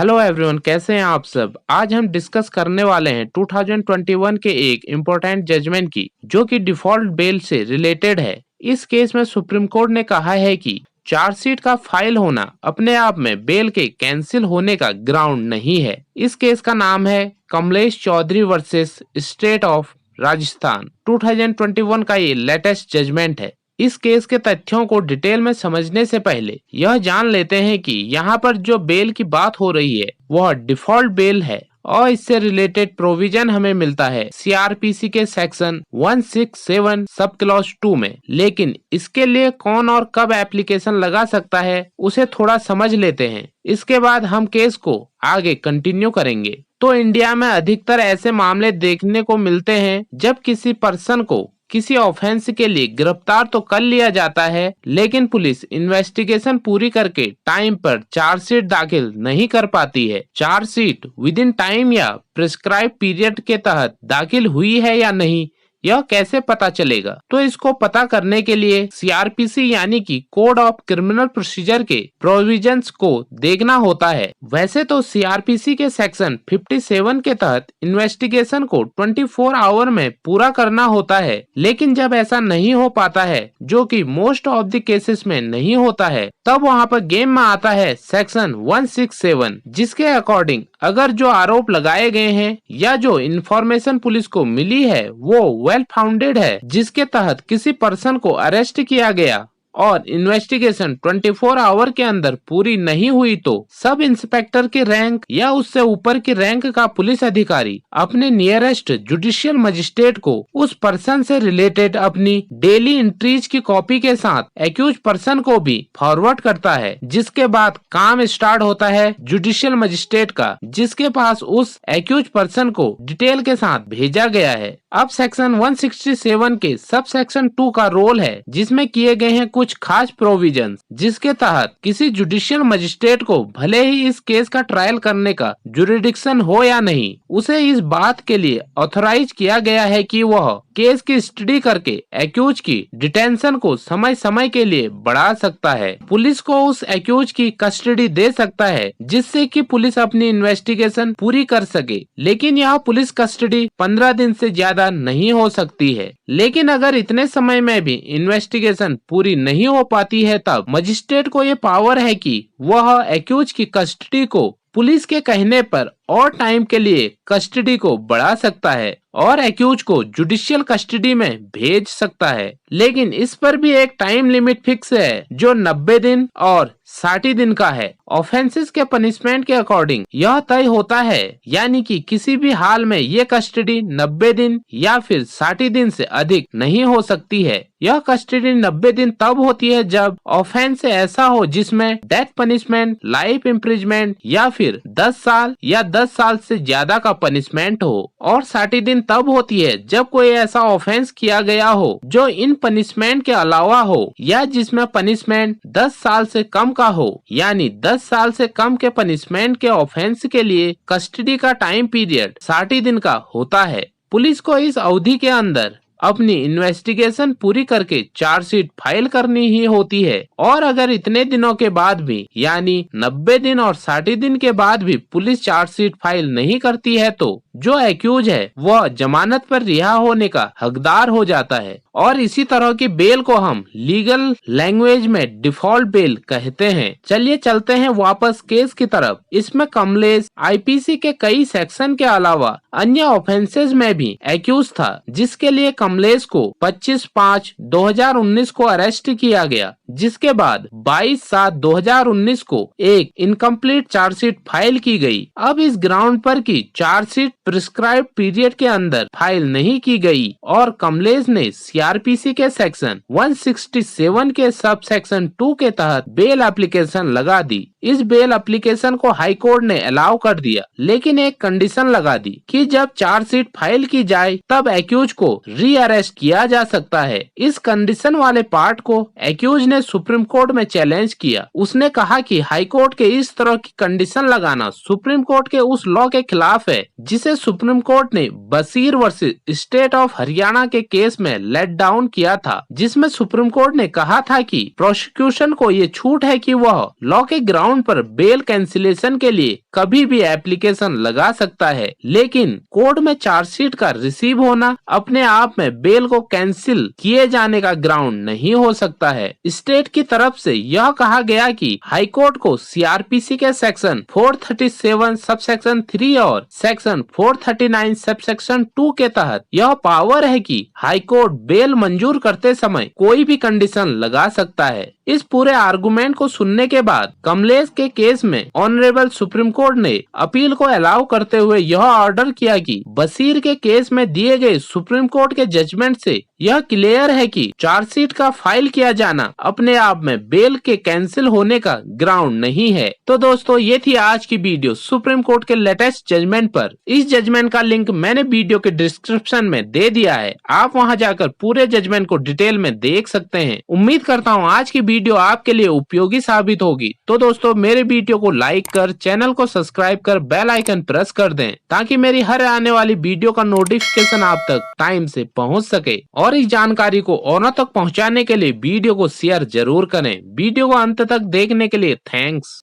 Hello everyone, कैसे हैं आप सब। आज हम डिस्कस करने वाले हैं 2021 के एक इम्पोर्टेंट जजमेंट की, जो कि डिफॉल्ट बेल से रिलेटेड है। इस केस में सुप्रीम कोर्ट ने कहा है कि चार्जशीट का फाइल होना अपने आप में बेल के कैंसिल होने का ग्राउंड नहीं है। इस केस का नाम है Kamlesh Chaudhary versus state of Rajasthan. 2021 का ये लेटेस्ट जजमेंट है। इस केस के तथ्यों को डिटेल में समझने से पहले यह जान लेते हैं कि यहाँ पर जो बेल की बात हो रही है वह डिफॉल्ट बेल है और इससे रिलेटेड प्रोविजन हमें मिलता है सीआरपीसी के सेक्शन 167 सब क्लॉज 2 में। लेकिन इसके लिए कौन और कब एप्लीकेशन लगा सकता है उसे थोड़ा समझ लेते हैं, इसके बाद हम केस को आगे कंटिन्यू करेंगे। तो इंडिया में अधिकतर ऐसे मामले देखने को मिलते हैं जब किसी पर्सन को किसी ऑफेंस के लिए गिरफ्तार तो कर लिया जाता है, लेकिन पुलिस इन्वेस्टिगेशन पूरी करके टाइम पर चार्जशीट दाखिल नहीं कर पाती है। चार्जशीट विद इन टाइम या प्रिस्क्राइब पीरियड के तहत दाखिल हुई है या नहीं, यह कैसे पता चलेगा? तो इसको पता करने के लिए सीआरपीसी यानी कि कोड ऑफ क्रिमिनल प्रोसीजर के प्रोविजंस को देखना होता है। वैसे तो सीआरपीसी के सेक्शन 57 के तहत इन्वेस्टिगेशन को 24 आवर में पूरा करना होता है, लेकिन जब ऐसा नहीं हो पाता है, जो कि मोस्ट ऑफ द केसेस में नहीं होता है, तब वहाँ पर गेम में आता है सेक्शन 167, जिसके अकॉर्डिंग अगर जो आरोप लगाए गए हैं या जो इन्फॉर्मेशन पुलिस को मिली है वो वेल फाउंडेड है, जिसके तहत किसी पर्सन को अरेस्ट किया गया और इन्वेस्टिगेशन 24 आवर के अंदर पूरी नहीं हुई, तो सब इंस्पेक्टर के रैंक या उससे ऊपर के रैंक का पुलिस अधिकारी अपने नियरेस्ट जुडिशियल मजिस्ट्रेट को उस पर्सन से रिलेटेड अपनी डेली एंट्रीज की कॉपी के साथ एक्यूज पर्सन को भी फॉरवर्ड करता है, जिसके बाद काम स्टार्ट होता है जुडिशियल मजिस्ट्रेट का, जिसके पास उस एक्यूज पर्सन को डिटेल के साथ भेजा गया है। अब सेक्शन 167 के सब सेक्शन 2 का रोल है, जिसमें किए गए हैं कुछ खास प्रोविजंस, जिसके तहत किसी जुडिशियल मजिस्ट्रेट को भले ही इस केस का ट्रायल करने का जुरिडिक्शन हो या नहीं, उसे इस बात के लिए ऑथराइज किया गया है कि वह केस की स्टडी करके एक्यूज की डिटेंशन को समय समय के लिए बढ़ा सकता है। पुलिस को उस एक्यूज की कस्टडी दे सकता है, जिससे कि पुलिस अपनी इन्वेस्टिगेशन पूरी कर सके, लेकिन यह पुलिस कस्टडी 15 दिन से ज्यादा नहीं हो सकती है। लेकिन अगर इतने समय में भी इन्वेस्टिगेशन पूरी नहीं हो पाती है, तब मजिस्ट्रेट को ये पावर है कि वह एक्यूज की कस्टडी को पुलिस के कहने पर और टाइम के लिए कस्टडी को बढ़ा सकता है और एक्यूज को जुडिशियल कस्टडी में भेज सकता है। लेकिन इस पर भी एक टाइम लिमिट फिक्स है, जो 90 दिन और 60 दिन का है। ऑफेंसेस के पनिशमेंट के अकॉर्डिंग यह तय होता है, यानी कि किसी भी हाल में ये कस्टडी 90 दिन या फिर 60 दिन से अधिक नहीं हो सकती है। यह कस्टडी 90 दिन तब होती है जब ऑफेंस ऐसा हो जिसमें डेथ पनिशमेंट, लाइफ इम्प्रिजमेंट या फिर 10 साल या 10 साल से ज्यादा का पनिशमेंट हो, और 60 दिन तब होती है जब कोई ऐसा ऑफेंस किया गया हो जो इन पनिशमेंट के अलावा हो या जिसमें पनिशमेंट 10 साल से कम का हो, यानी 10 साल से कम के पनिशमेंट के ऑफेंस के लिए कस्टडी का टाइम पीरियड 60 दिन का होता है। पुलिस को इस अवधि के अंदर अपनी इन्वेस्टिगेशन पूरी करके चार्जशीट फाइल करनी ही होती है, और अगर इतने दिनों के बाद भी यानी 90 दिन और 60 दिन के बाद भी पुलिस चार्जशीट फाइल नहीं करती है, तो जो एक्यूज है वह जमानत पर रिहा होने का हकदार हो जाता है। और इसी तरह की बेल को हम लीगल लैंग्वेज में डिफॉल्ट बेल कहते हैं। चलिए चलते हैं वापस केस की तरफ। इसमें कमलेश आईपीसी के कई सेक्शन के अलावा अन्य ऑफेंसेस में भी एक्यूज था, जिसके लिए कमलेश को 25/5/2019 को अरेस्ट किया गया, जिसके बाद 22/7/2019 को एक इनकम्प्लीट चार्जशीट फाइल की गई। अब इस ग्राउंड पर की चार्जशीट प्रिस्क्राइब पीरियड के अंदर फाइल नहीं की गई और कमलेश ने सीआरपीसी के सेक्शन 167 के सब सेक्शन 2 के तहत बेल एप्लीकेशन लगा दी। इस बेल एप्लीकेशन को हाई कोर्ट ने अलाउ कर दिया, लेकिन एक कंडीशन लगा दी कि जब चार्जशीट फाइल की जाए तब एक्यूज को री अरेस्ट किया जा सकता है। इस कंडीशन वाले पार्ट को एक्यूज ने सुप्रीम कोर्ट में चैलेंज किया। उसने कहा कि हाई कोर्ट के इस तरह की कंडीशन लगाना सुप्रीम कोर्ट के उस लॉ के खिलाफ है, जिसे सुप्रीम कोर्ट ने Bashir versus state of Haryana के केस में लेट डाउन किया था, जिसमें सुप्रीम कोर्ट ने कहा था कि प्रोसिक्यूशन को ये छूट है कि वह लॉ के ग्राउंड ग्राउंड पर बेल कैंसिलेशन के लिए कभी भी एप्लीकेशन लगा सकता है, लेकिन कोर्ट में चार्जशीट का रिसीव होना अपने आप में बेल को कैंसिल किए जाने का ग्राउंड नहीं हो सकता है। स्टेट की तरफ से यह कहा गया कि हाई कोर्ट को सीआरपीसी के सेक्शन 437 सबसेक्शन 3 और सेक्शन 439 सबसेक्शन 2 के तहत यह पावर है कि हाई कोर्ट बेल मंजूर करते समय कोई भी कंडीशन लगा सकता है। इस पूरे आर्गुमेंट को सुनने के बाद कमलेश के केस में ऑनरेबल सुप्रीम कोर्ट ने अपील को अलाउ करते हुए यह ऑर्डर किया कि बशीर के केस में दिए गए सुप्रीम कोर्ट के जजमेंट से यह क्लियर है कि चार्जशीट का फाइल किया जाना अपने आप में बेल के कैंसिल होने का ग्राउंड नहीं है। तो दोस्तों, ये थी आज की वीडियो सुप्रीम कोर्ट के लेटेस्ट जजमेंट पर। इस जजमेंट का लिंक मैंने वीडियो के डिस्क्रिप्शन में दे दिया है, आप वहां जाकर पूरे जजमेंट को डिटेल में देख सकते हैं। उम्मीद करता हूँ आज की वीडियो आपके लिए उपयोगी साबित होगी। तो दोस्तों, मेरे वीडियो को लाइक कर, चैनल को सब्सक्राइब कर, बेल आइकन प्रेस कर दें ताकि मेरी हर आने वाली वीडियो का नोटिफिकेशन आप तक टाइम से पहुंच सके। और इस जानकारी को औरों तक पहुंचाने के लिए वीडियो को शेयर जरूर करें। वीडियो को अंत तक देखने के लिए थैंक्स।